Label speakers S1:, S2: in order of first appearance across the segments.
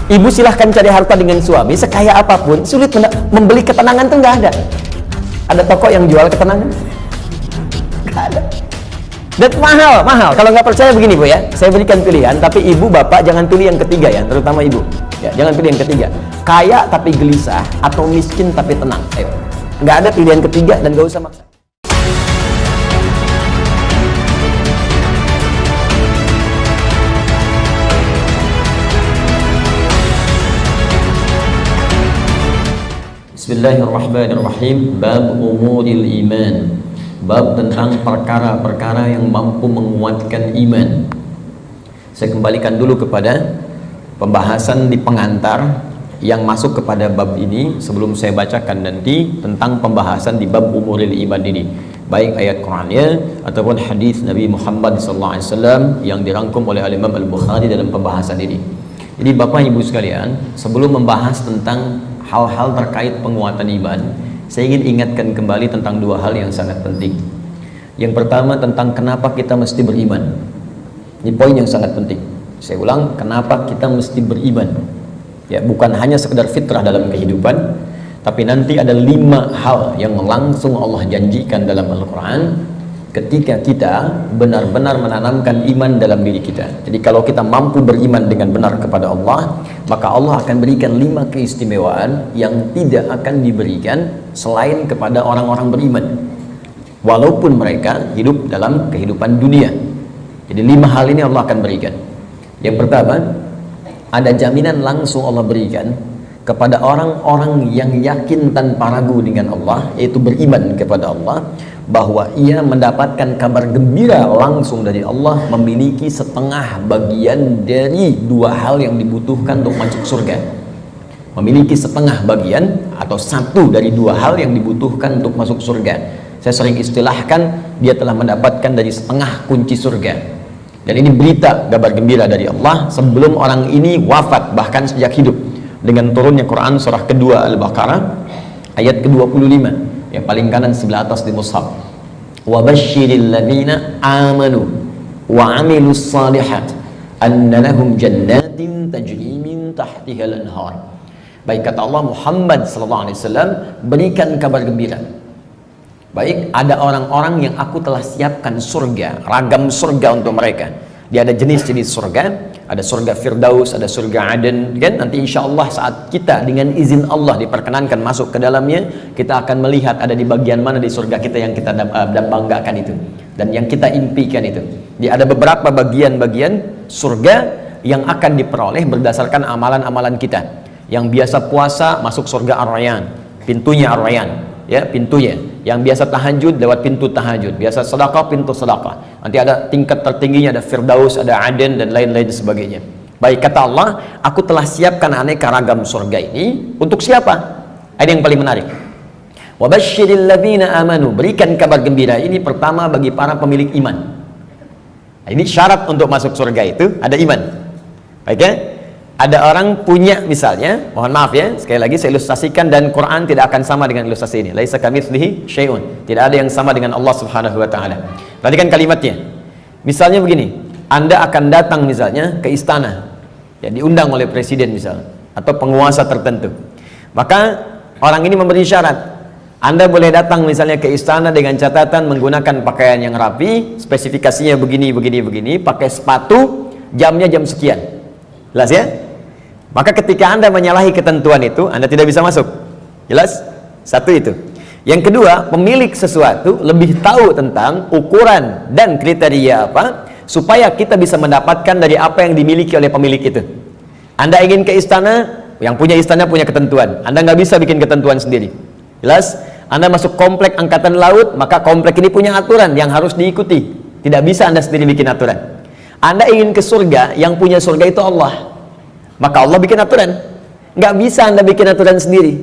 S1: Ibu silahkan cari harta dengan suami sekaya apapun, sulit membeli ketenangan tuh nggak ada. Ada toko yang jual ketenangan? Nggak ada. Dan mahal. Kalau nggak percaya begini Bu ya, saya berikan pilihan, tapi ibu bapak jangan pilih yang ketiga ya, terutama ibu. Ya, jangan pilih yang ketiga. Kaya tapi gelisah atau miskin tapi tenang. Ayo. Nggak ada pilihan ketiga dan nggak usah maksa. Bismillahirrahmanirrahim. Bab umuril iman. Bab tentang perkara-perkara yang mampu menguatkan iman. Saya kembalikan dulu kepada pembahasan di pengantar yang masuk kepada bab ini sebelum saya bacakan nanti tentang pembahasan di bab umuril iman ini, baik ayat Qur'annya ataupun hadis Nabi Muhammad SAW yang dirangkum oleh Imam Al-Bukhari dalam pembahasan ini. Jadi Bapak Ibu sekalian, sebelum membahas tentang hal-hal terkait penguatan iman, saya ingin ingatkan kembali tentang dua hal yang sangat penting. Yang pertama tentang kenapa kita mesti beriman. Ini poin yang sangat penting. Saya ulang, kenapa kita mesti beriman. Ya, bukan hanya sekedar fitrah dalam kehidupan, tapi nanti ada 5 hal yang langsung Allah janjikan dalam Al-Quran ketika kita benar-benar menanamkan iman dalam diri kita. Jadi kalau kita mampu beriman dengan benar kepada Allah, maka Allah akan berikan 5 keistimewaan yang tidak akan diberikan selain kepada orang-orang beriman, walaupun mereka hidup dalam kehidupan dunia. Jadi 5 hal ini Allah akan berikan. Yang pertama, ada jaminan langsung Allah berikan kepada orang-orang yang yakin tanpa ragu dengan Allah, yaitu beriman kepada Allah, bahwa ia mendapatkan kabar gembira langsung dari Allah, memiliki setengah bagian dari 2 hal yang dibutuhkan untuk masuk surga. Memiliki setengah bagian atau 1 dari 2 hal yang dibutuhkan untuk masuk surga. Saya sering istilahkan, dia telah mendapatkan dari setengah kunci surga. Dan ini berita kabar gembira dari Allah sebelum orang ini wafat, bahkan sejak hidup, dengan turunnya Quran surah kedua Al-Baqarah ayat ke-25 yang paling kanan sebelah atas di mushaf. Wa basyiril ladzina amanu wa 'amilus shalihat anna lahum jannatin tajri min tahtihal anhar. Baik kata Allah, Muhammad sallallahu alaihi wasallam, berikan kabar gembira. Baik, ada orang-orang yang aku telah siapkan surga, ragam surga untuk mereka. Dia ada jenis-jenis surga, ada surga Firdaus, ada surga Aden, kan? Nanti insya Allah saat kita dengan izin Allah diperkenankan masuk ke dalamnya, kita akan melihat ada di bagian mana di surga kita yang kita banggakan itu, dan yang kita impikan itu. Dia ada beberapa bagian-bagian surga yang akan diperoleh berdasarkan amalan-amalan kita. Yang biasa puasa masuk surga Ar-Rayyan, pintunya Ar-Rayyan, ya, pintunya. Yang biasa tahajud lewat pintu tahajud, biasa sedekah pintu sedekah. Nanti ada tingkat tertingginya, ada Firdaus, ada Aden, dan lain-lain sebagainya. Baik kata Allah, aku telah siapkan aneka ragam surga ini untuk siapa? Ada yang paling menarik. Wa basyiril ladzina amanu, berikan kabar gembira ini pertama bagi para pemilik iman. Nah, ini syarat untuk masuk surga itu ada iman. Baik ya? Ada orang punya misalnya, mohon maaf ya, sekali lagi saya ilustrasikan, dan Quran tidak akan sama dengan ilustrasi ini. Laisa kamitslihi syai'un. Tidak ada yang sama dengan Allah Subhanahu wa taala. Perhatikan kalimatnya. Misalnya begini, Anda akan datang misalnya ke istana. Ya, diundang oleh presiden misalnya atau penguasa tertentu. Maka orang ini memberi syarat. Anda boleh datang misalnya ke istana dengan catatan menggunakan pakaian yang rapi, spesifikasinya begini, pakai sepatu, jamnya jam sekian. Jelas ya? Maka ketika Anda menyalahi ketentuan itu, Anda tidak bisa masuk. Jelas? Satu itu. Yang kedua, pemilik sesuatu lebih tahu tentang ukuran dan kriteria apa, supaya kita bisa mendapatkan dari apa yang dimiliki oleh pemilik itu. Anda ingin ke istana, yang punya istana punya ketentuan. Anda nggak bisa bikin ketentuan sendiri. Jelas? Anda masuk komplek angkatan laut, maka komplek ini punya aturan yang harus diikuti. Tidak bisa Anda sendiri bikin aturan. Anda ingin ke surga, yang punya surga itu Allah. Maka Allah bikin aturan. Nggak bisa Anda bikin aturan sendiri.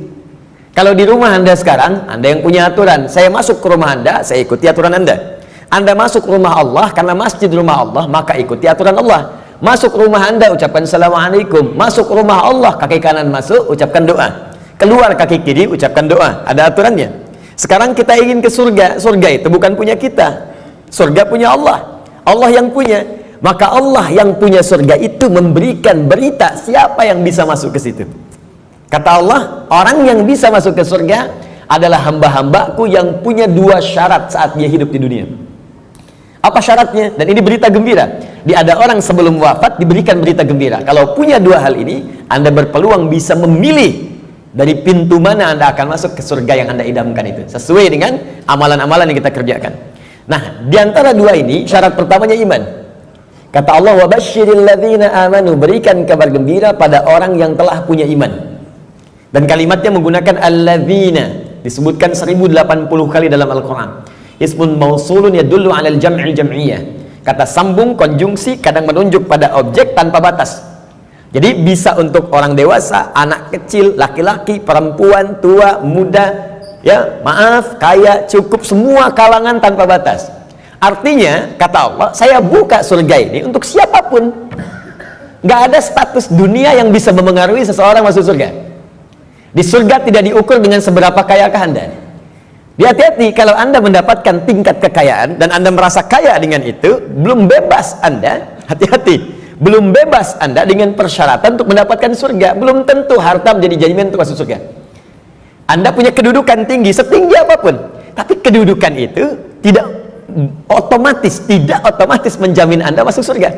S1: Kalau di rumah Anda sekarang, Anda yang punya aturan. Saya masuk ke rumah Anda, saya ikuti aturan Anda. Anda masuk ke rumah Allah, karena masjid rumah Allah, maka ikuti aturan Allah. Masuk ke rumah Anda, ucapkan Assalamualaikum. Masuk ke rumah Allah, kaki kanan masuk, ucapkan doa. Keluar kaki kiri, ucapkan doa. Ada aturannya. Sekarang kita ingin ke surga. Surga itu bukan punya kita. Surga punya Allah. Allah yang punya. maka Allah yang punya surga itu memberikan berita siapa yang bisa masuk ke situ. Kata Allah, orang yang bisa masuk ke surga adalah hamba-hambaku yang punya 2 syarat saat dia hidup di dunia. Apa syaratnya? Dan ini berita gembira. Ada orang sebelum wafat diberikan berita gembira. Kalau punya 2 hal ini, Anda berpeluang bisa memilih dari pintu mana Anda akan masuk ke surga yang Anda idamkan itu, sesuai dengan amalan-amalan yang kita kerjakan. Nah, di antara 2 ini, syarat pertamanya iman. Kata Allah, wa basyiril ladzina amanu, berikan kabar gembira pada orang yang telah punya iman. Dan kalimatnya menggunakan alladzina, disebutkan 1080 kali dalam Al-Quran. Ismun mausulun yadullu 'alal jam'il jam'iyah. Kata sambung, konjungsi, kadang menunjuk pada objek tanpa batas. Jadi bisa untuk orang dewasa, anak kecil, laki-laki, perempuan, tua, muda, ya, maaf, kaya, cukup, semua kalangan tanpa batas. Artinya, kata Allah, saya buka surga ini untuk siapapun. Nggak ada status dunia yang bisa memengaruhi seseorang masuk surga. Di surga tidak diukur dengan seberapa kayakah Anda. Hati-hati, kalau Anda mendapatkan tingkat kekayaan dan Anda merasa kaya dengan itu, belum bebas Anda, hati-hati, belum bebas Anda dengan persyaratan untuk mendapatkan surga. Belum tentu harta menjadi jaminan untuk masuk surga. Anda punya kedudukan tinggi, setinggi apapun, tapi kedudukan itu tidak otomatis menjamin Anda masuk surga.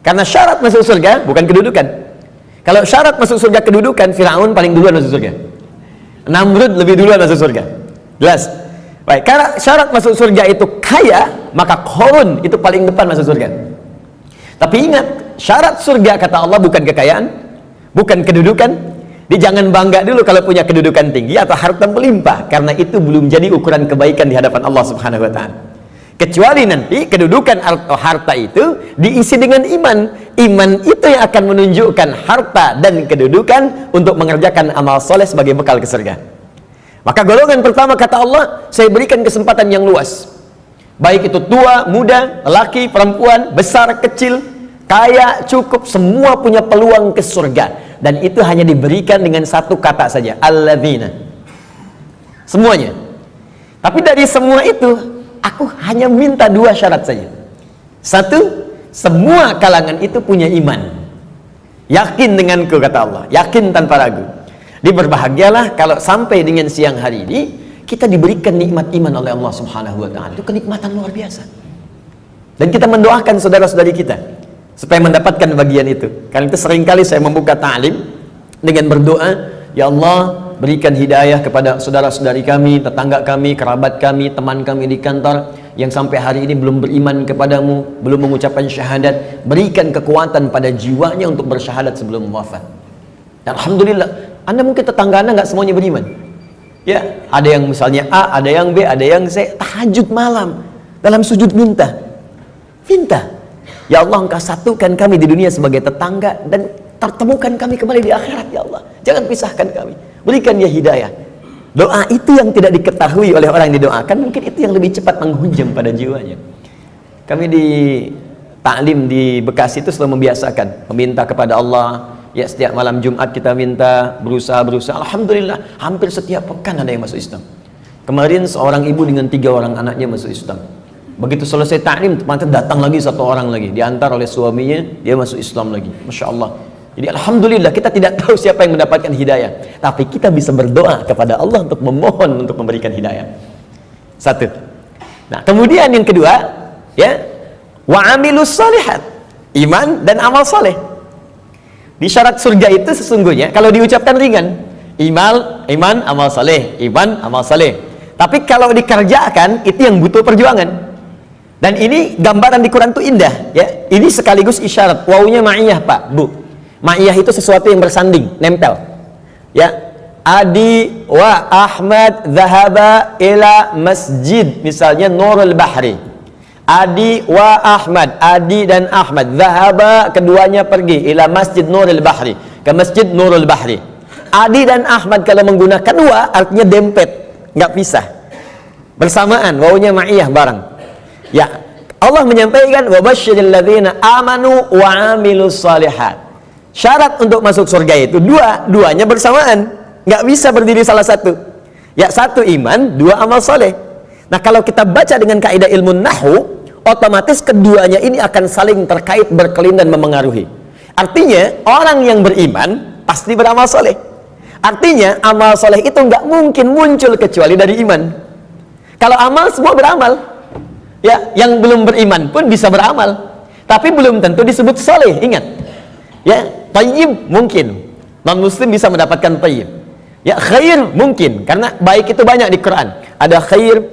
S1: Karena syarat masuk surga bukan kedudukan. Kalau syarat masuk surga kedudukan, Firaun paling duluan masuk surga, Namrud lebih duluan masuk surga. Jelas? Baik, karena syarat masuk surga itu kaya, maka Qarun itu paling depan masuk surga. Tapi ingat, syarat surga kata Allah bukan kekayaan, bukan kedudukan. Jangan bangga dulu kalau punya kedudukan tinggi atau harta melimpah, karena itu belum jadi ukuran kebaikan di hadapan Allah Subhanahu wa taala. Kecuali nanti kedudukan atau harta itu diisi dengan iman. Iman itu yang akan menunjukkan harta dan kedudukan untuk mengerjakan amal soleh sebagai bekal ke surga. Maka golongan pertama kata Allah, saya berikan kesempatan yang luas. Baik itu tua, muda, laki, perempuan, besar, kecil, kaya, cukup, semua punya peluang ke surga. Dan itu hanya diberikan dengan satu kata saja, alladzina. Semuanya. Tapi dari semua itu, aku hanya minta 2 syarat saja. Satu, semua kalangan itu punya iman. Yakin denganku, kata Allah. Yakin tanpa ragu. Berbahagialah kalau sampai dengan siang hari ini kita diberikan nikmat iman oleh Allah Subhanahu wa taala. Itu kenikmatan luar biasa. Dan kita mendoakan saudara-saudari kita supaya mendapatkan bagian itu. Karena itu seringkali saya membuka ta'lim dengan berdoa, ya Allah, berikan hidayah kepada saudara-saudari kami, tetangga kami, kerabat kami, teman kami di kantor yang sampai hari ini belum beriman kepadamu, belum mengucapkan syahadat. Berikan kekuatan pada jiwanya untuk bersyahadat sebelum wafat. Dan alhamdulillah, Anda mungkin tetangga Anda nggak semuanya beriman. Ya, ada yang misalnya A, ada yang B, ada yang C, tahajud malam dalam sujud minta. Ya Allah, Engkau satukan kami di dunia sebagai tetangga dan pertemukan kami kembali di akhirat, ya Allah. Jangan pisahkan kami. Berikan dia hidayah. Doa itu yang tidak diketahui oleh orang yang didoakan, mungkin itu yang lebih cepat menghujam pada jiwanya. Kami di ta'lim di Bekasi itu selalu membiasakan meminta kepada Allah. Ya, setiap malam Jumat kita minta, berusaha. Alhamdulillah, hampir setiap pekan ada yang masuk Islam. Kemarin seorang ibu dengan 3 orang anaknya masuk Islam. Begitu selesai ta'lim, datang lagi 1 orang lagi, diantar oleh suaminya, dia masuk Islam lagi. Masya Allah. Jadi alhamdulillah, kita tidak tahu siapa yang mendapatkan hidayah, tapi kita bisa berdoa kepada Allah untuk memohon untuk memberikan hidayah. Satu. Nah, kemudian yang kedua, ya, wa amilus shalihat, iman dan amal soleh. Di syarat surga itu sesungguhnya kalau diucapkan ringan, iman, amal saleh, iman, amal saleh. Tapi kalau dikerjakan itu yang butuh perjuangan. Dan ini gambaran di Quran itu indah, ya. Ini sekaligus isyarat. Wawunya ma'iyah, Pak, Bu. Ma'iyah itu sesuatu yang bersanding, nempel. Ya. Adi wa Ahmad zahaba ila masjid, misalnya Nurul Bahri. Adi wa Ahmad, Adi dan Ahmad, zahaba, keduanya pergi ila Masjid Nurul Bahri, ke Masjid Nurul Bahri. Adi dan Ahmad kalau menggunakan wa artinya dempet, nggak pisah, bersamaan, wawunya ma'iyah bareng. Ya, Allah menyampaikan wa basyiril ladzina amanu wa amilus shalihat. Syarat untuk masuk surga itu duanya bersamaan, nggak bisa berdiri salah satu. Ya, 1 iman, 2 amal soleh. Nah, kalau kita baca dengan kaidah ilmu nahwu, otomatis keduanya ini akan saling terkait, berkelin dan memengaruhi. Artinya orang yang beriman pasti beramal soleh. Artinya amal soleh itu nggak mungkin muncul kecuali dari iman. Kalau amal semua beramal, ya, yang belum beriman pun bisa beramal, tapi belum tentu disebut soleh. Ingat, ya, thayyib mungkin non muslim bisa mendapatkan thayyib, ya, khair mungkin, karena baik itu banyak di Quran. Ada khair,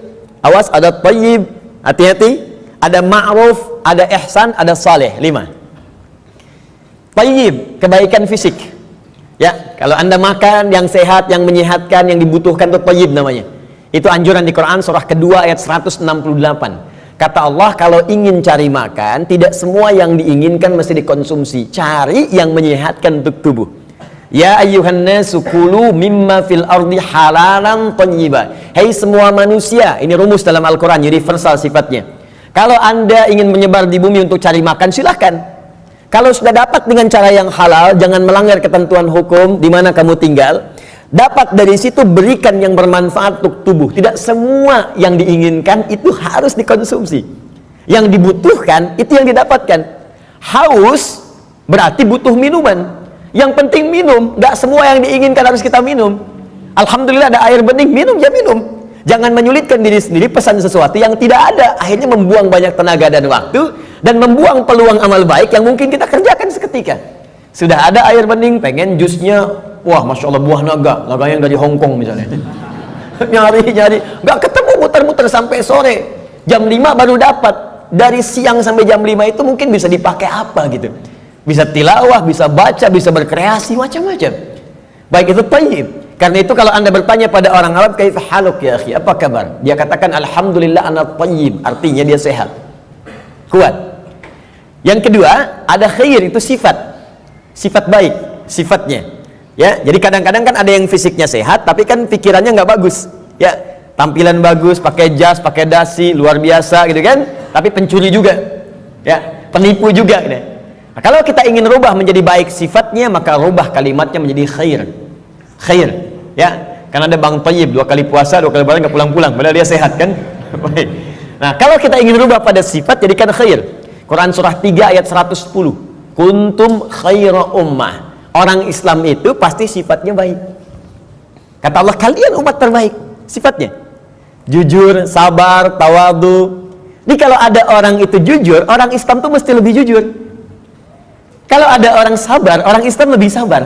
S1: awas, ada thayyib, hati-hati, ada ma'ruf, ada ihsan, ada saleh. 5. Thayyib, kebaikan fisik. Ya, kalau Anda makan yang sehat, yang menyehatkan, yang dibutuhkan, itu thayyib namanya. Itu anjuran di Quran surah kedua ayat 168. Kata Allah, kalau ingin cari makan, tidak semua yang diinginkan mesti dikonsumsi. Cari yang menyehatkan untuk tubuh. Ya ayyuhan nasu kulu mimma fil ardi halalan thayyiba. Hei semua manusia, ini rumus dalam Al-Quran, universal sifatnya. Kalau Anda ingin menyebar di bumi untuk cari makan, silahkan. Kalau sudah dapat dengan cara yang halal, jangan melanggar ketentuan hukum di mana kamu tinggal. Dapat dari situ, berikan yang bermanfaat untuk tubuh. Tidak semua yang diinginkan itu harus dikonsumsi. Yang dibutuhkan itu yang didapatkan. Haus berarti butuh minuman. Yang penting minum. Nggak semua yang diinginkan harus kita minum. Alhamdulillah ada air bening, minum ya minum. Jangan menyulitkan diri sendiri pesan sesuatu yang tidak ada. Akhirnya membuang banyak tenaga dan waktu, dan membuang peluang amal baik yang mungkin kita kerjakan seketika. Sudah ada air bening, pengen jusnya, wah Masya Allah buah naga yang dari Hongkong misalnya. nyari, nggak ketemu, muter-muter sampai sore. Jam 5 baru dapat. Dari siang sampai jam 5 itu mungkin bisa dipakai apa gitu. Bisa tilawah, bisa baca, bisa berkreasi, macam-macam. Baik itu thayyib. Karena itu kalau Anda bertanya pada orang Arab, kaif haluk ya akhi, apa kabar? Dia katakan alhamdulillah ana thayyib, artinya dia sehat, kuat. Yang kedua, ada khair, itu sifat baik, sifatnya. Ya, jadi kadang-kadang kan ada yang fisiknya sehat, tapi kan pikirannya nggak bagus. Ya, tampilan bagus, pakai jas, pakai dasi, luar biasa gitu kan, tapi pencuri juga, ya, penipu juga. Gitu. Nah, kalau kita ingin rubah menjadi baik sifatnya, maka rubah kalimatnya menjadi khair, ya, karena ada Bang Thayyib 2 kali puasa, 2 kali lebaran nggak pulang-pulang, padahal dia sehat kan. Nah, kalau kita ingin rubah pada sifat, jadikan khair. Quran surah 3 ayat 110. Kuntum khaira ummah. Orang Islam itu pasti sifatnya baik. Kata Allah, kalian umat terbaik. Sifatnya jujur, sabar, tawadu. Ini kalau ada orang itu jujur, orang Islam tuh mesti lebih jujur. Kalau ada orang sabar, orang Islam lebih sabar.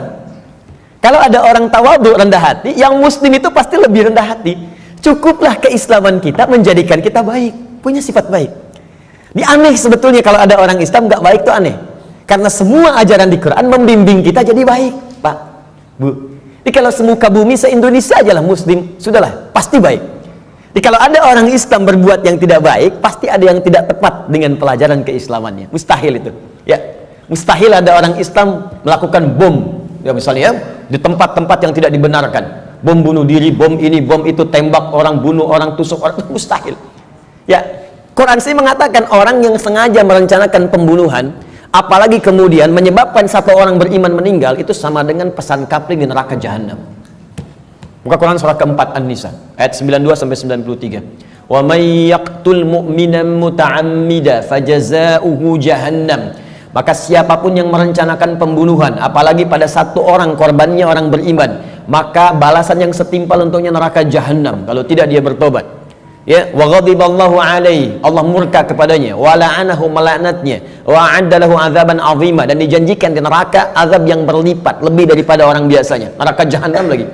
S1: Kalau ada orang tawadu, rendah hati, yang muslim itu pasti lebih rendah hati. Cukuplah keislaman kita menjadikan kita baik, punya sifat baik. Ini aneh sebetulnya kalau ada orang Islam nggak baik, itu aneh. Karena semua ajaran di Quran membimbing kita jadi baik, Pak, Bu. Jadi kalau semuka bumi se-Indonesia aja lah muslim, sudahlah, pasti baik. Jadi kalau ada orang Islam berbuat yang tidak baik, pasti ada yang tidak tepat dengan pelajaran keislamannya. Mustahil itu, ya. Mustahil ada orang Islam melakukan bom, ya misalnya, di tempat-tempat yang tidak dibenarkan. Bom bunuh diri, bom ini, bom itu, tembak orang, bunuh orang, tusuk orang, itu mustahil. Ya, Quran sih mengatakan orang yang sengaja merencanakan pembunuhan, apalagi kemudian menyebabkan satu orang beriman meninggal, itu sama dengan pesan kapling di neraka jahanam. Buka Quran surah keempat An-Nisa ayat 92 sampai 93. Wa may yaqtul mu'minan muta'ammida fajaza'uhu jahannam. Maka siapapun yang merencanakan pembunuhan, apalagi pada satu orang, korbannya orang beriman, maka balasan yang setimpal untuknya neraka jahanam kalau tidak dia bertobat. Ya, wa ghadiballahu alaihi, Allah murka kepadanya, wa la'anahu, melaknatnya, wa a'adda lahu azaban azima, dan dijanjikan di neraka azab yang berlipat lebih daripada orang biasanya, neraka jahanam lagi.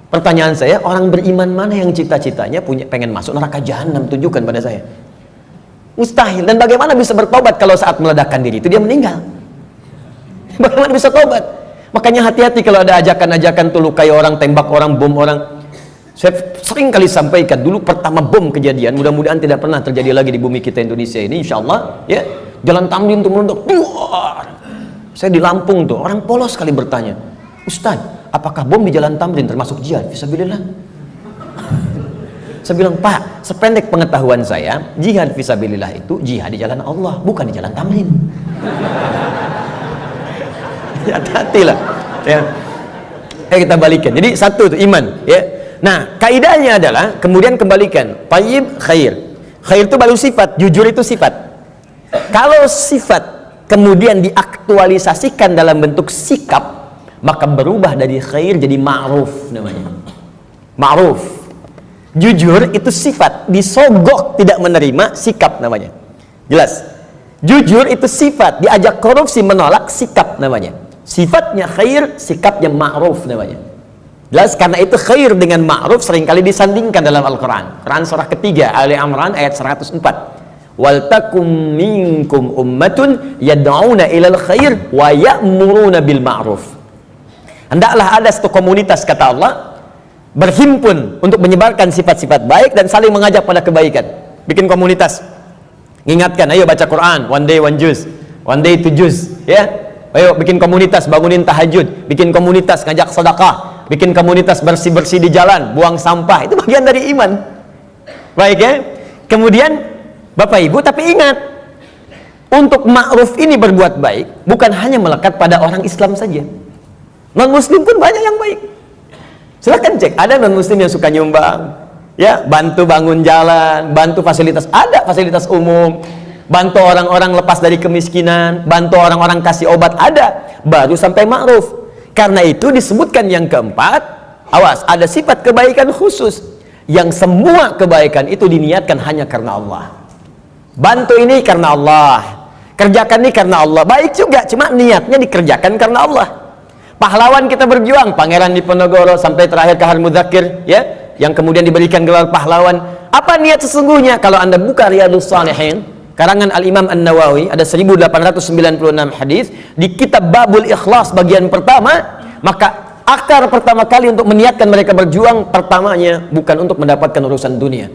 S1: Pertanyaan saya, orang beriman mana yang cita-citanya pengen masuk neraka jahanam? Tunjukkan pada saya. Mustahil. Dan bagaimana bisa bertobat kalau saat meledakkan diri itu dia meninggal? Bagaimana bisa tobat? Makanya hati-hati kalau ada ajakan-ajakan tuh lukai orang, tembak orang, bom orang. Saya sering kali sampaikan, dulu pertama bom kejadian, mudah-mudahan tidak pernah terjadi lagi di bumi kita Indonesia ini, insya Allah, ya, Jalan Tamrin tuh meledak. Saya di Lampung tuh, orang polos sekali bertanya, Ustaz, apakah bom di Jalan Tamrin termasuk jihad? Fisabilillah. Saya bilang, Pak, sependek pengetahuan saya, jihad fisabilillah itu jihad di jalan Allah, bukan di Jalan Tamrin. Hati-hatilah, ya. Kita balikan. Jadi satu itu iman, ya. Nah, kaidahnya adalah kemudian kembalikan, tayyib khair. Khair itu baru sifat, jujur itu sifat. Kalau sifat kemudian diaktualisasikan dalam bentuk sikap, maka berubah dari khair jadi ma'ruf namanya. Ma'ruf. Jujur itu sifat, disogok tidak menerima, sikap namanya. Jelas? Jujur itu sifat, diajak korupsi menolak, sikap namanya. Sifatnya khair, sikapnya ma'ruf namanya. Jelas? Karena itu khair dengan ma'ruf seringkali disandingkan dalam Al-Quran. Quran surah ketiga, Ali Imran ayat 104. Wal takum minkum ummatun yad'una ilal khair wa ya'muruna bil ma'ruf. Hendaklah ada satu komunitas, kata Allah, berhimpun untuk menyebarkan sifat-sifat baik dan saling mengajak pada kebaikan. Bikin komunitas. Ingatkan, ayo baca Quran, one day one juz, one day two juz, ya. Ayo bikin komunitas, bangunin tahajud, bikin komunitas ngajak sedekah, bikin komunitas bersih-bersih di jalan, buang sampah, itu bagian dari iman. Baik ya. Kemudian Bapak Ibu, tapi ingat, untuk ma'ruf ini berbuat baik bukan hanya melekat pada orang Islam saja. Non muslim pun banyak yang baik. Silahkan cek, ada non muslim yang suka nyumbang, ya, bantu bangun jalan, bantu fasilitas, ada fasilitas umum, bantu orang-orang lepas dari kemiskinan, bantu orang-orang kasih obat, ada, baru sampai ma'ruf. Karena itu disebutkan yang keempat, awas, ada sifat kebaikan khusus yang semua kebaikan itu diniatkan hanya karena Allah. Bantu ini karena Allah, kerjakan ini karena Allah, baik juga, cuma niatnya dikerjakan karena Allah. Pahlawan kita berjuang, Pangeran Diponegoro sampai terakhir Kahar Mudzakir, ya, yang kemudian diberikan gelar pahlawan. Apa niat sesungguhnya? Kalau Anda buka Riyadhus Shalihin karangan Al-Imam An-Nawawi, ada 1896 hadis di kitab Babul Ikhlas bagian pertama, maka akar pertama kali untuk meniatkan mereka berjuang, pertamanya bukan untuk mendapatkan urusan dunia,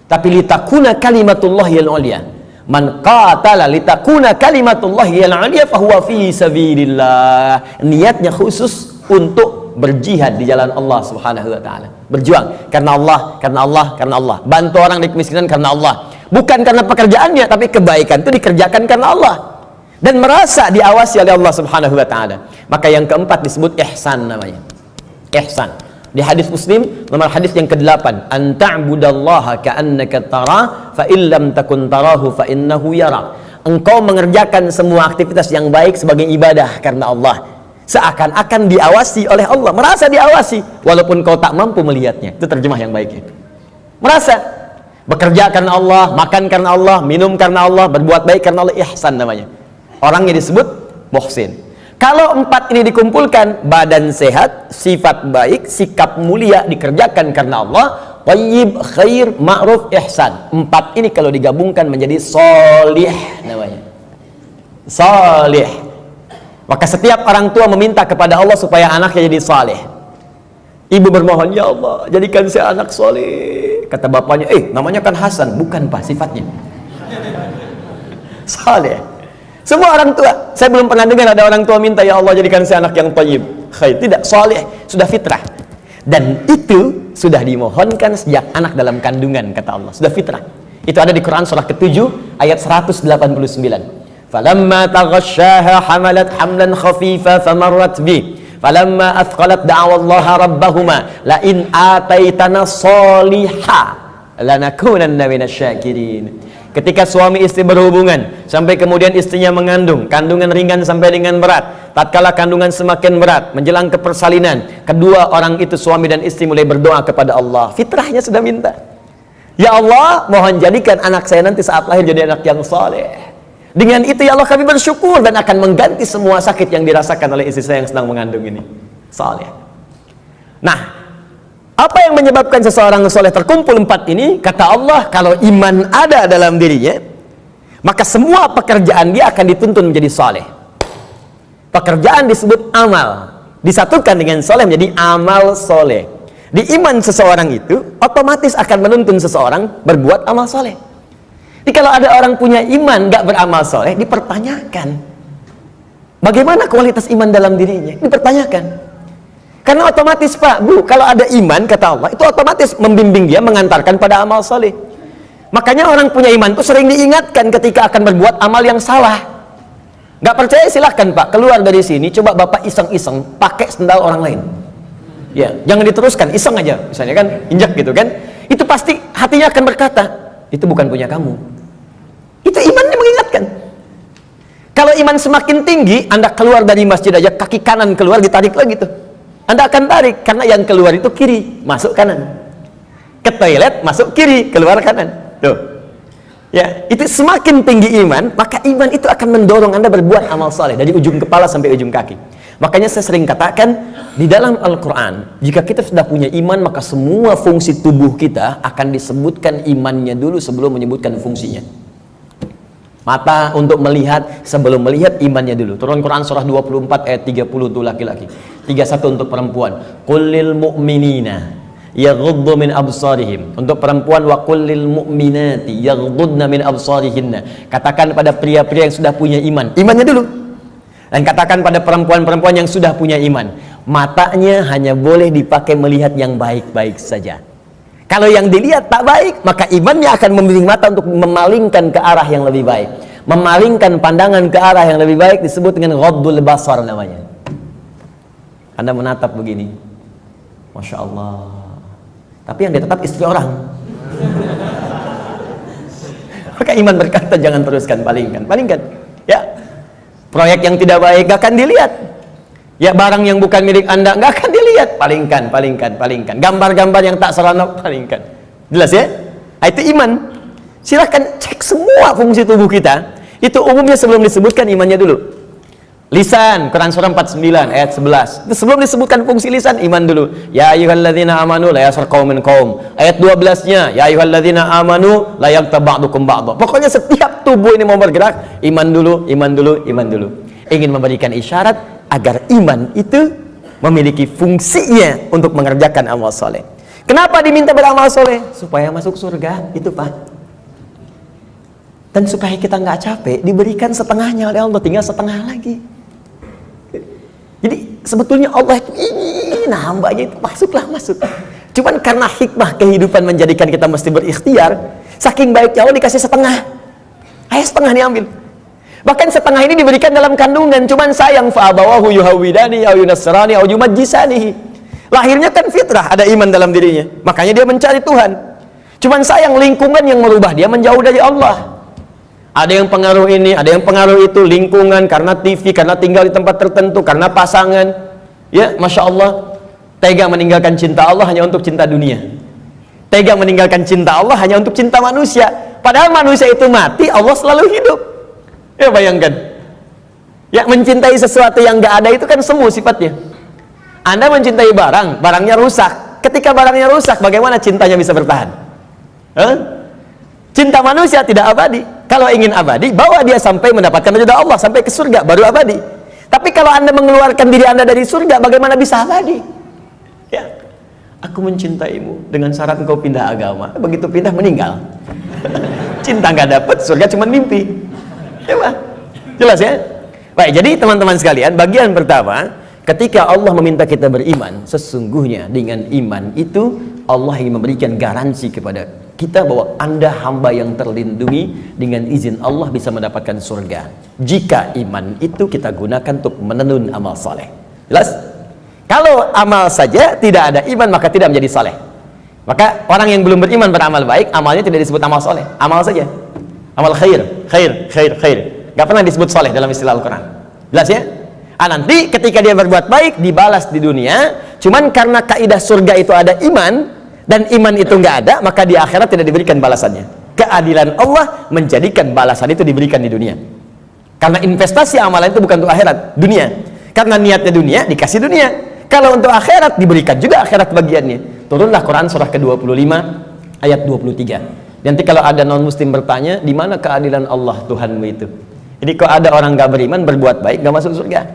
S1: tapi litakuna kalimatullahi al-ulya. Man qatala litakuna kalimatullahi al-ulya fahuwa fi sabilillah. Niatnya khusus untuk berjihad di jalan Allah Subhanahu wa taala. Berjuang karena Allah, karena Allah, karena Allah. Bantu orang di kemiskinan karena Allah. Bukan karena pekerjaannya, tapi kebaikan itu dikerjakan karena Allah dan merasa diawasi oleh Allah Subhanahu wa taala. Maka yang keempat disebut ihsan namanya. Ihsan. Di hadis Muslim nomor hadis yang ke-8, an ta'budallaha ka'annaka tara fa illam takun tarahu fa innahu yara. Engkau mengerjakan semua aktivitas yang baik sebagai ibadah karena Allah, seakan-akan diawasi oleh Allah, merasa diawasi walaupun kau tak mampu melihatnya. Itu terjemah yang baiknya. Merasa bekerja karena Allah, makan karena Allah, minum karena Allah, berbuat baik karena Allah, ihsan namanya. Orangnya disebut muhsin. Kalau empat ini dikumpulkan, badan sehat, sifat baik, sikap mulia, dikerjakan karena Allah, thayyib, khair, ma'ruf, ihsan. Empat ini kalau digabungkan menjadi sholih namanya. Sholih. Maka setiap orang tua meminta kepada Allah supaya anaknya jadi saleh. Ibu bermohon, ya Allah, jadikan saya anak soleh. Kata bapaknya, namanya kan Hasan. Bukan Pak, sifatnya saleh. Semua orang tua, saya belum pernah dengar ada orang tua minta, ya Allah jadikan saya anak yang thayyib, khair. Tidak, saleh, sudah fitrah. Dan itu sudah dimohonkan sejak anak dalam kandungan, kata Allah, sudah fitrah. Itu ada di Quran surah ke-7 ayat 189. Falamma taghasyaha hamalat hamlan khafifa famarrat bi. Falamma athqalat da'awallaha rabbahuma la in ataitana sholiha lanakunanna minasyakirin. Ketika suami istri berhubungan sampai kemudian istrinya mengandung, kandungan ringan sampai dengan berat, tatkala kandungan semakin berat menjelang ke persalinan, kedua orang itu, suami dan istri, mulai berdoa kepada Allah. Fitrahnya sudah minta, ya Allah, mohon jadikan anak saya nanti saat lahir jadi anak yang saleh. Dengan itu ya Allah kami bersyukur dan akan mengganti semua sakit yang dirasakan oleh istri saya yang sedang mengandung ini. Saleh. Nah, apa yang menyebabkan seseorang soleh? Terkumpul empat ini, kata Allah, kalau iman ada dalam dirinya, maka semua pekerjaan dia akan dituntun menjadi soleh. Pekerjaan disebut amal, disatukan dengan soleh menjadi amal soleh. Di iman seseorang itu otomatis akan menuntun seseorang berbuat amal soleh. Jadi kalau ada orang punya iman gak beramal soleh, dipertanyakan bagaimana kualitas iman dalam dirinya, dipertanyakan. Karena otomatis Pak, Bu, kalau ada iman, kata Allah, itu otomatis membimbing dia, mengantarkan pada amal soleh. Makanya orang punya iman itu sering diingatkan ketika akan berbuat amal yang salah. Gak percaya silahkan Pak, keluar dari sini, coba Bapak iseng-iseng pakai sendal orang lain. Ya, jangan diteruskan, iseng aja, misalnya kan, injak gitu kan. Itu pasti hatinya akan berkata, itu bukan punya kamu. Itu imannya mengingatkan. Kalau iman semakin tinggi, Anda keluar dari masjid aja, kaki kanan keluar, ditarik lagi tuh. Anda akan tarik, karena yang keluar itu kiri, masuk kanan. Ke toilet, masuk kiri, keluar kanan. Tuh. Ya, itu semakin tinggi iman, maka iman itu akan mendorong Anda berbuat amal saleh dari ujung kepala sampai ujung kaki. Makanya saya sering katakan, di dalam Al-Quran, jika kita sudah punya iman, maka semua fungsi tubuh kita akan disebutkan imannya dulu sebelum menyebutkan fungsinya. Mata untuk melihat, sebelum melihat imannya dulu. Turun Quran surah 24 ayat 30 untuk laki-laki, 31 untuk perempuan. Qul lil mu'minina yaghuddu min absarihim. Untuk perempuan, wa qul lil mu'minati yaghuddna min absarihinna. Katakan pada pria-pria yang sudah punya iman, imannya dulu. Dan katakan pada perempuan-perempuan yang sudah punya iman, matanya hanya boleh dipakai melihat yang baik-baik saja. Kalau yang dilihat tak baik, maka imannya akan membimbing mata untuk memalingkan ke arah yang lebih baik. Memalingkan pandangan ke arah yang lebih baik disebut dengan ghaddul basar namanya. Anda menatap begini, Masya Allah, tapi yang ditatap istri orang. Maka iman berkata jangan teruskan, palingkan. Ya, proyek yang tidak baik gak akan dilihat. Ya, barang yang bukan milik Anda nggak akan dilihat, palingkan. Gambar-gambar yang tak seronok, palingkan. Jelas ya? Nah, itu iman. Silahkan cek semua fungsi tubuh kita. Itu umumnya sebelum disebutkan imannya dulu. Lisan, Quran surah 49 ayat 11. Itu sebelum disebutkan fungsi lisan, iman dulu. Ya ayyuhalladzina amanu la yaskhar qaumin qaum. Ayat 12-nya, ya ayyuhalladzina amanu la yaghtab ba'dukum ba'dha. Pokoknya setiap tubuh ini mau bergerak, iman dulu. Ingin memberikan isyarat agar iman itu memiliki fungsinya untuk mengerjakan amal soleh. Kenapa diminta beramal soleh? Supaya masuk surga, itu Pak. Dan supaya kita nggak capek, diberikan setengahnya oleh Allah, tinggal setengah lagi. Jadi sebetulnya Allah itu ingin hambanya itu masuk. Cuman karena hikmah kehidupan menjadikan kita mesti berikhtiar, saking baiknya Allah dikasih setengah. Ayo setengah diambil. Bahkan setengah ini diberikan dalam kandungan, cuman sayang fa'abawahu yuhawidani au yunasrani au yumajjisani. Lahirnya kan fitrah, ada iman dalam dirinya. Makanya dia mencari Tuhan. Cuman sayang lingkungan yang merubah dia menjauh dari Allah. Ada yang pengaruh ini, ada yang pengaruh itu, lingkungan, karena TV, karena tinggal di tempat tertentu, karena pasangan. Ya, Masya Allah, tega meninggalkan cinta Allah hanya untuk cinta dunia. Tega meninggalkan cinta Allah hanya untuk cinta manusia. Padahal manusia itu mati, Allah selalu hidup. Ya, bayangkan. Ya, mencintai sesuatu yang gak ada itu kan semu sifatnya. Anda mencintai barang, barangnya rusak. Ketika barangnya rusak, bagaimana cintanya bisa bertahan? Cinta manusia tidak abadi. Kalau ingin abadi, bawa dia sampai mendapatkan ridha Allah, sampai ke surga, baru abadi. Tapi kalau Anda mengeluarkan diri Anda dari surga, bagaimana bisa abadi? Ya, aku mencintaimu dengan syarat engkau pindah agama. Begitu pindah, meninggal. Cinta gak dapat, surga cuma mimpi. Ya, Pak. Jelas ya? Baik, jadi teman-teman sekalian, bagian pertama, ketika Allah meminta kita beriman, sesungguhnya dengan iman itu Allah ingin memberikan garansi kepada kita bahwa Anda hamba yang terlindungi, dengan izin Allah bisa mendapatkan surga jika iman itu kita gunakan untuk menenun amal saleh. Jelas? Kalau amal saja tidak ada iman, maka tidak menjadi saleh. Maka orang yang belum beriman beramal baik, amalnya tidak disebut amal saleh, amal saja. Amal khair. Gak pernah disebut soleh dalam istilah Al-Quran. Jelas ya? Nanti ketika dia berbuat baik, dibalas di dunia. Cuman karena kaidah surga itu ada iman, dan iman itu nggak ada, maka di akhirat tidak diberikan balasannya. Keadilan Allah menjadikan balasan itu diberikan di dunia. Karena investasi amalan itu bukan untuk akhirat, dunia. Karena niatnya dunia, dikasih dunia. Kalau untuk akhirat, diberikan juga akhirat bagiannya. Turunlah Quran surah ke-25 ayat 23. Nanti kalau ada non-muslim bertanya, di mana keadilan Allah Tuhanmu itu? Jadi kalau ada orang nggak beriman, berbuat baik, nggak masuk surga.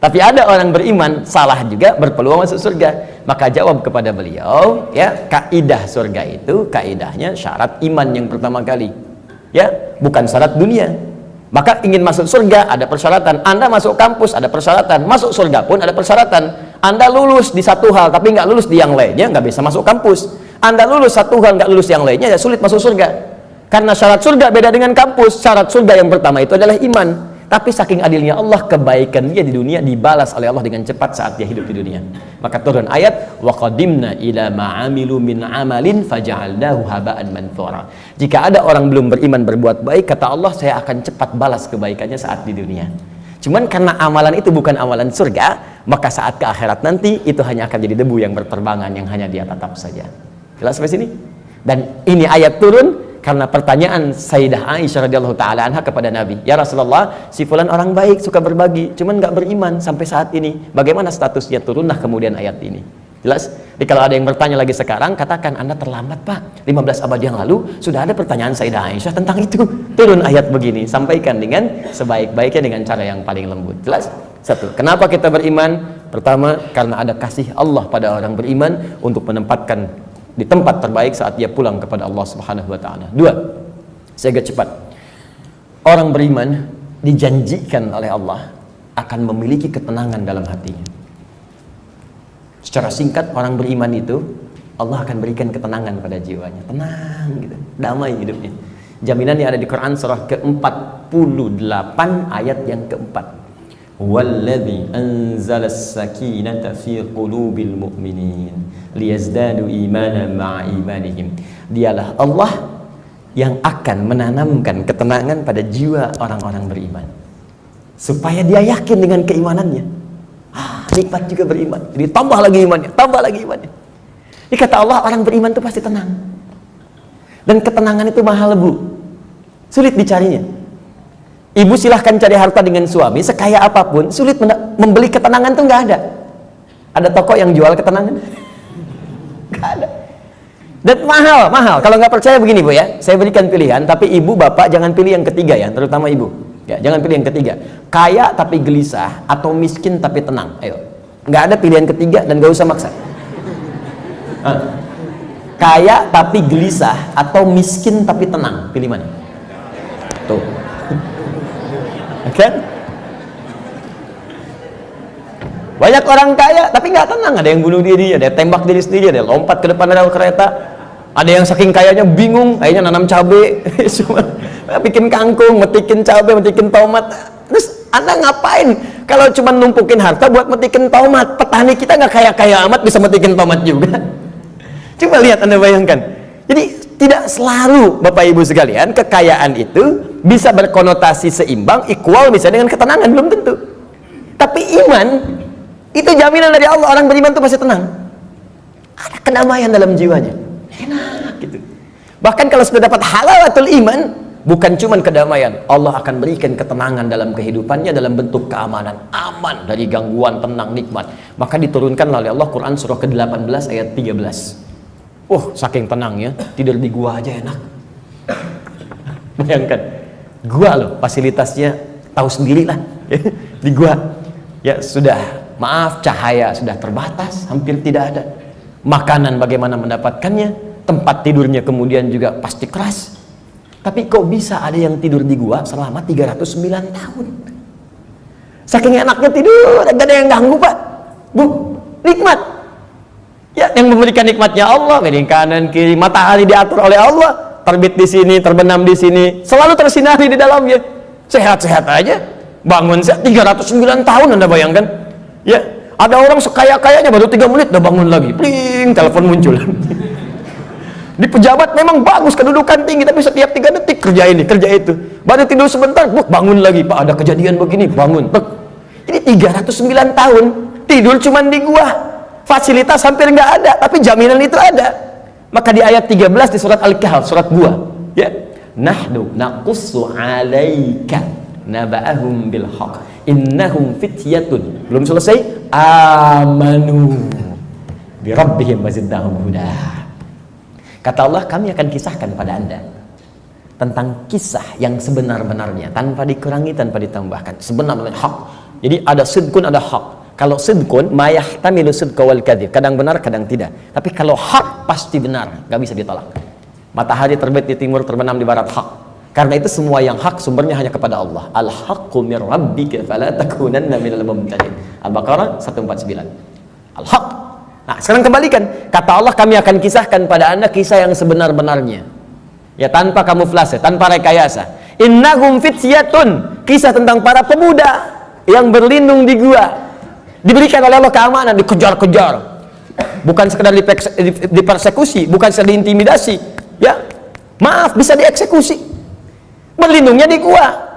S1: Tapi ada orang beriman, salah juga, berpeluang masuk surga. Maka jawab kepada beliau, ya, kaidah surga itu, kaidahnya syarat iman yang pertama kali. Ya, bukan syarat dunia. Maka ingin masuk surga, ada persyaratan. Anda masuk kampus, ada persyaratan. Masuk surga pun ada persyaratan. Anda lulus di satu hal, tapi nggak lulus di yang lainnya, nggak bisa masuk kampus. Anda lulus satu hal, nggak lulus yang lainnya, ya sulit masuk surga. Karena syarat surga beda dengan kampus. Syarat surga yang pertama itu adalah iman. Tapi saking adilnya Allah, kebaikan dia di dunia dibalas oleh Allah dengan cepat saat dia hidup di dunia. Maka turun ayat, wa qadimna ila ma'amilu min amalin faja'alnahu haba'an manthura. Jika ada orang belum beriman berbuat baik, kata Allah, saya akan cepat balas kebaikannya saat di dunia. Cuman karena amalan itu bukan amalan surga, maka saat ke akhirat nanti itu hanya akan jadi debu yang berterbangan yang hanya dia tatap saja. Jelas sampai sini? Dan ini ayat turun karena pertanyaan Sayyidah Aisyah radhiyallahu taala anha kepada Nabi, "Ya Rasulullah, si fulan orang baik, suka berbagi, cuman nggak beriman sampai saat ini. Bagaimana statusnya?" Turunlah kemudian ayat ini. Jelas? Jadi kalau ada yang bertanya lagi sekarang, katakan, "Anda terlambat, Pak. 15 abad yang lalu sudah ada pertanyaan Sayyidah Aisyah tentang itu." Turun ayat begini, sampaikan dengan sebaik-baiknya dengan cara yang paling lembut. Jelas? Satu, kenapa kita beriman? Pertama, karena ada kasih Allah pada orang beriman untuk menempatkan di tempat terbaik saat dia pulang kepada Allah Subhanahu wa taala. Dua, saya agak cepat. Orang beriman dijanjikan oleh Allah akan memiliki ketenangan dalam hatinya. Secara singkat, orang beriman itu Allah akan berikan ketenangan pada jiwanya, tenang gitu, damai hidupnya. Jaminan yang ada di Quran surah ke-48 ayat yang keempat. Walladzi anzalas sakinata fi qulubil mu'minin liyazdadu imanan ma'a imanihim. Dialah Allah yang akan menanamkan ketenangan pada jiwa orang-orang beriman supaya dia yakin dengan keimanannya. Nikmat juga beriman, jadi tambah lagi imannya, tambah lagi imannya. Ini kata Allah, orang beriman itu pasti tenang. Dan ketenangan itu mahal, Bu, sulit dicarinya. Ibu silahkan cari harta dengan suami sekaya apapun, sulit membeli ketenangan tuh nggak ada. Ada toko yang jual ketenangan? Nggak ada. Dan mahal. Kalau nggak percaya begini, Bu, ya, saya berikan pilihan, tapi ibu bapak jangan pilih yang ketiga ya, terutama ibu. Ya, jangan pilih yang ketiga. Kaya tapi gelisah atau miskin tapi tenang. Ayo. Nggak ada pilihan ketiga dan nggak usah maksa. Kaya tapi gelisah atau miskin tapi tenang. Pilih mana? Tuh. Oke? Banyak orang kaya tapi nggak tenang. Ada yang bunuh diri, ada yang tembak diri sendiri, ada yang lompat ke depan rel kereta. Ada yang saking kayanya bingung, akhirnya nanam cabai, cuma bikin kangkung, metikin cabai, metikin tomat. Terus Anda ngapain kalau cuma numpukin harta buat metikin tomat? Petani kita nggak kaya-kaya amat bisa metikin tomat juga. Coba lihat, Anda bayangkan. Jadi tidak selalu Bapak Ibu sekalian kekayaan itu bisa berkonotasi seimbang, equal bisa dengan ketenangan, belum tentu. Tapi iman itu jaminan dari Allah, orang beriman itu pasti tenang. Ada kedamaian dalam jiwanya. Enak gitu. Bahkan kalau sudah dapat halawatul iman, bukan cuma kedamaian, Allah akan berikan ketenangan dalam kehidupannya dalam bentuk keamanan, aman dari gangguan, tenang, nikmat. Maka diturunkan oleh Allah Quran surah ke-18 ayat 13. Saking tenangnya, tidur di gua aja enak. Bayangkan, gua loh, fasilitasnya tahu sendirilah. Di gua ya sudah, maaf, cahaya sudah terbatas, hampir tidak ada. Makanan bagaimana mendapatkannya? Tempat tidurnya kemudian juga pasti keras. Tapi kok bisa ada yang tidur di gua selama 309 tahun? Saking enaknya tidur, gak ada yang ganggu, Pak. Bu, nikmat. Ya, yang memberikan nikmatnya Allah, miring kanan kiri, matahari diatur oleh Allah, terbit di sini, terbenam di sini, selalu tersinari di dalamnya. Sehat-sehat aja. Bangun 309 tahun, Anda bayangkan. Ya, ada orang sekaya-kayanya baru 3 menit udah bangun lagi. Pling, telepon muncul. Di pejabat memang bagus, kedudukan tinggi, tapi setiap 3 detik kerja ini, kerja itu. Baru tidur sebentar, bangun lagi. Pak, ada kejadian begini, bangun. Ini 309 tahun tidur cuman di gua. Fasilitas hampir nggak ada, tapi jaminan itu ada. Maka di ayat 13 di surat Al-Kahf, surat gua, ya. Nahnu naqussu 'alaika naba'ahum bil haqq. Innahum fityatun. Belum selesai. Amanu bi rabbihim wazidnahum huda. Kata Allah, kami akan kisahkan pada Anda tentang kisah yang sebenar-benarnya, tanpa dikurangi, tanpa ditambahkan. Sebenarnya hak. Jadi ada sidqun, ada hak. Kalau sidqun, mayahtamilu sidqa wal kadzib. Kadang benar, kadang tidak. Tapi kalau hak pasti benar, nggak bisa ditolak. Matahari terbit di timur, terbenam di barat, hak. Karena itu semua yang hak sumbernya hanya kepada Allah. Al-haqqu mir rabbika fala takunanna minal mumtarin. Al-Baqarah 149. Al-haq. Nah, sekarang kembalikan. Kata Allah, kami akan kisahkan pada Anda kisah yang sebenar-benarnya. Ya, tanpa kamuflase, tanpa rekayasa. Innahum fityatun, kisah tentang para pemuda yang berlindung di gua. Diberikan oleh Allah keamanan, dikejar-kejar. Bukan sekedar dipersekusi, bukan sekedar diintimidasi. Ya, maaf, bisa dieksekusi. Berlindungnya di gua.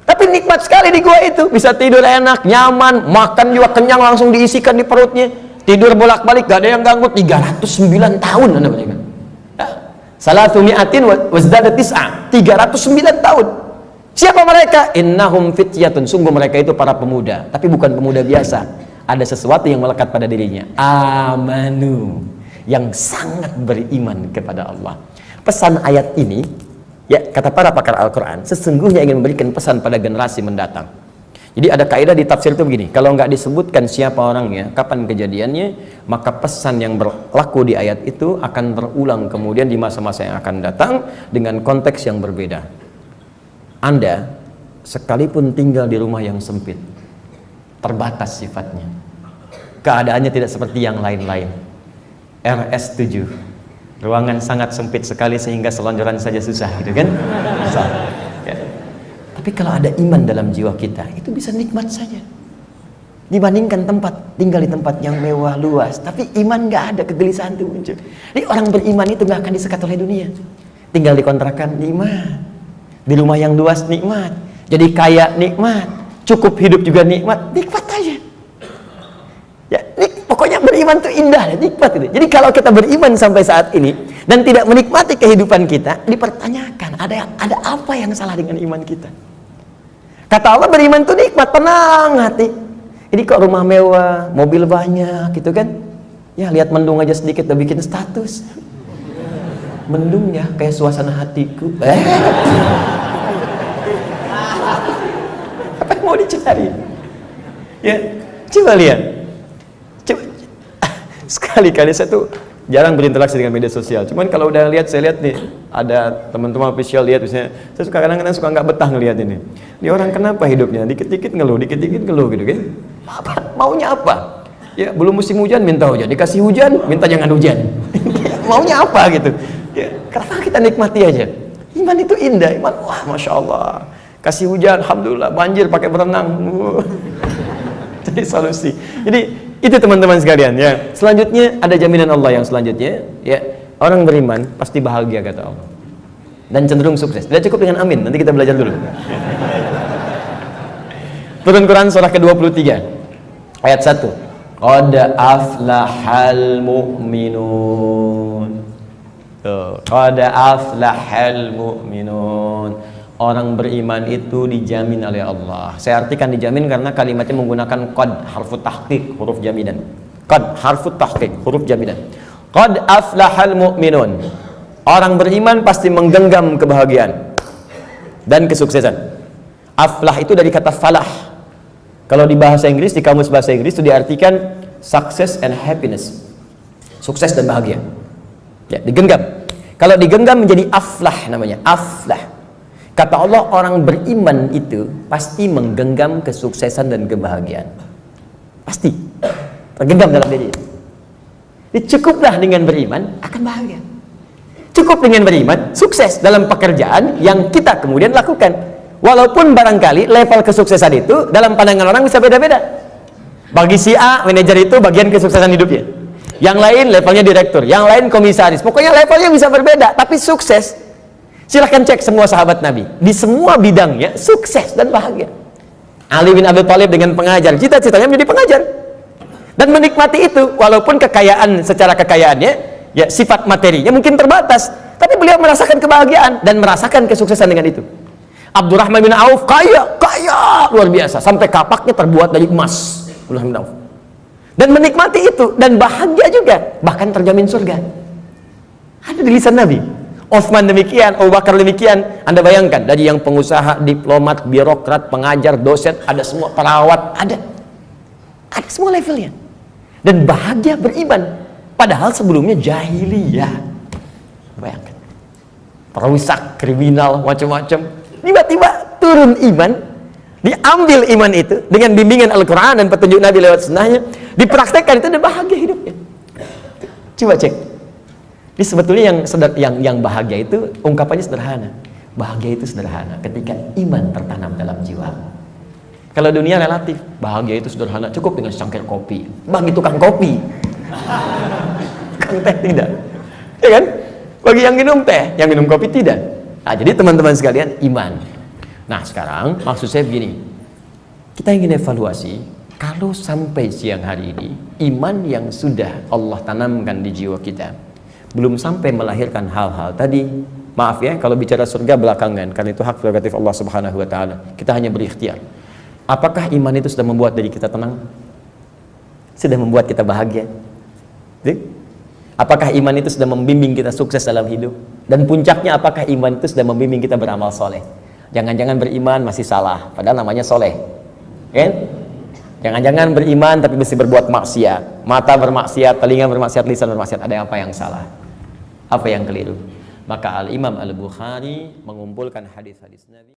S1: Tapi nikmat sekali di gua itu. Bisa tidur enak, nyaman, makan juga kenyang, langsung diisikan di perutnya. Tidur bolak-balik, gak ada yang ganggu. 309 tahun Anda bayangkan. Ya. Salatu mi'atin wazdada tis'a. 309 tahun. Siapa mereka? Innahum fityatun, sungguh mereka itu para pemuda, tapi bukan pemuda biasa. Ada sesuatu yang melekat pada dirinya. Amanu, yang sangat beriman kepada Allah. Pesan ayat ini, ya, kata para pakar Al-Quran, sesungguhnya ingin memberikan pesan pada generasi mendatang. Jadi ada kaidah di tafsir itu begini, kalau nggak disebutkan siapa orangnya, kapan kejadiannya, maka pesan yang berlaku di ayat itu akan berulang kemudian di masa-masa yang akan datang dengan konteks yang berbeda. Anda sekalipun tinggal di rumah yang sempit, terbatas sifatnya, keadaannya tidak seperti yang lain-lain. RS7, ruangan sangat sempit sekali sehingga selonjoran saja susah, gitu kan? Ya. Tapi kalau ada iman dalam jiwa kita, itu bisa nikmat saja. Dibandingkan tinggal di tempat yang mewah luas, tapi iman nggak ada, kegelisahan itu muncul. Jadi orang beriman itu nggak akan disekat oleh dunia. Tinggal di kontrakan nikmat, di rumah yang luas nikmat, jadi kaya nikmat, cukup hidup juga nikmat aja. Ya, pokoknya beriman itu indah, nikmat itu. Jadi kalau kita beriman sampai saat ini dan tidak menikmati kehidupan kita, dipertanyakan ada apa yang salah dengan iman kita. Kata Allah, beriman itu nikmat, tenang hati. Ini kok rumah mewah, mobil banyak, gitu kan? Ya lihat mendung aja sedikit udah bikin status. Mendung ya, kayak suasana hatiku. Apa yang mau dicari? Ya, coba lihat. Sekali-kali saya tuh jarang berinteraksi dengan media sosial. Cuman kalau udah lihat, saya lihat nih, ada teman-teman official lihat, misalnya, saya suka kadang-kadang suka nggak betah ngelihat ini. Ini orang kenapa hidupnya? Dikit-dikit ngeluh, dikit-dikit ngeluh, gitu kan? Maunya apa? Ya, belum musim hujan minta hujan, dikasih hujan minta jangan hujan. Maunya apa gitu? Ya, kenapa kita nikmati aja? Iman itu indah, iman, wah, masya Allah. Kasih hujan, alhamdulillah, banjir pakai berenang. Jadi solusi. Jadi itu teman-teman sekalian ya. Selanjutnya ada jaminan Allah yang selanjutnya, ya, orang beriman pasti bahagia kata Allah. Dan cenderung sukses. Tidak cukup dengan amin, nanti kita belajar dulu. Turun Quran surah ke-23 ayat 1. Qad aflahal mu'minun. Qad aflahal mu'minun. Orang beriman itu dijamin oleh Allah. Saya artikan dijamin karena kalimatnya menggunakan qad, harfu tahqiq, huruf jaminan. Qad, harfu tahqiq, huruf jaminan. Qad aflahal mu'minun. Orang beriman pasti menggenggam kebahagiaan dan kesuksesan. Aflah itu dari kata falah. Kalau di bahasa Inggris, di kamus bahasa Inggris itu diartikan success and happiness. Sukses dan bahagia. Ya, digenggam. Kalau digenggam menjadi aflah namanya, aflah. Kata Allah, orang beriman itu pasti menggenggam kesuksesan dan kebahagiaan. Pasti. Tergenggam dalam diri. Cukuplah dengan beriman, akan bahagia. Cukup dengan beriman, sukses dalam pekerjaan yang kita kemudian lakukan. Walaupun barangkali level kesuksesan itu dalam pandangan orang bisa beda-beda. Bagi si A, manajer itu bagian kesuksesan hidupnya. Yang lain levelnya direktur, yang lain komisaris. Pokoknya levelnya bisa berbeda, tapi sukses. Silahkan cek semua sahabat Nabi, di semua bidangnya sukses dan bahagia. Ali bin Abi Thalib dengan pengajar, cita-citanya menjadi pengajar dan menikmati itu, walaupun kekayaan secara kekayaannya, ya sifat materinya mungkin terbatas, tapi beliau merasakan kebahagiaan dan merasakan kesuksesan dengan itu. Abdurrahman bin Auf kaya luar biasa, sampai kapaknya terbuat dari emas. Abdurrahman bin Auf, dan menikmati itu dan bahagia juga, bahkan terjamin surga. Ada di lisan Nabi. Utsman demikian, Abu Bakar demikian. Anda bayangkan, dari yang pengusaha, diplomat, birokrat, pengajar, dosen, ada semua, perawat, ada semua levelnya. Dan bahagia beriman, padahal sebelumnya jahiliyah. Bayangkan, perusak, kriminal, macam-macam. Tiba-tiba turun iman, diambil iman itu dengan bimbingan Al-Quran dan petunjuk Nabi lewat sunnahnya, dipraktekkan itu dan bahagia hidupnya. Coba cek. Ini sebetulnya yang bahagia itu ungkapannya sederhana. Bahagia itu sederhana ketika iman tertanam dalam jiwa. Kalau dunia relatif, bahagia itu sederhana, cukup dengan secangkir kopi. Bagi tukang kopi, tukang teh tidak, ya kan? Bagi yang minum teh, yang minum kopi tidak. Nah, jadi teman-teman sekalian, iman. Nah, sekarang maksud saya begini, kita ingin evaluasi, kalau sampai siang hari ini, iman yang sudah Allah tanamkan di jiwa kita, belum sampai melahirkan hal-hal tadi, maaf ya, kalau bicara surga belakangan, karena itu hak prerogatif Allah Subhanahu wa Ta'ala. Kita hanya berikhtiar. Apakah iman itu sudah membuat diri kita tenang? Sudah membuat kita bahagia? Apakah iman itu sudah membimbing kita sukses dalam hidup? Dan puncaknya, apakah iman itu sudah membimbing kita beramal soleh? Jangan-jangan beriman masih salah, padahal namanya soleh, kan? Jangan-jangan beriman tapi mesti berbuat maksiat, mata bermaksiat, telinga bermaksiat, lisan bermaksiat. Ada apa yang salah? Apa yang keliru? Maka Al-Imam Al-Bukhari mengumpulkan hadis-hadis Nabi.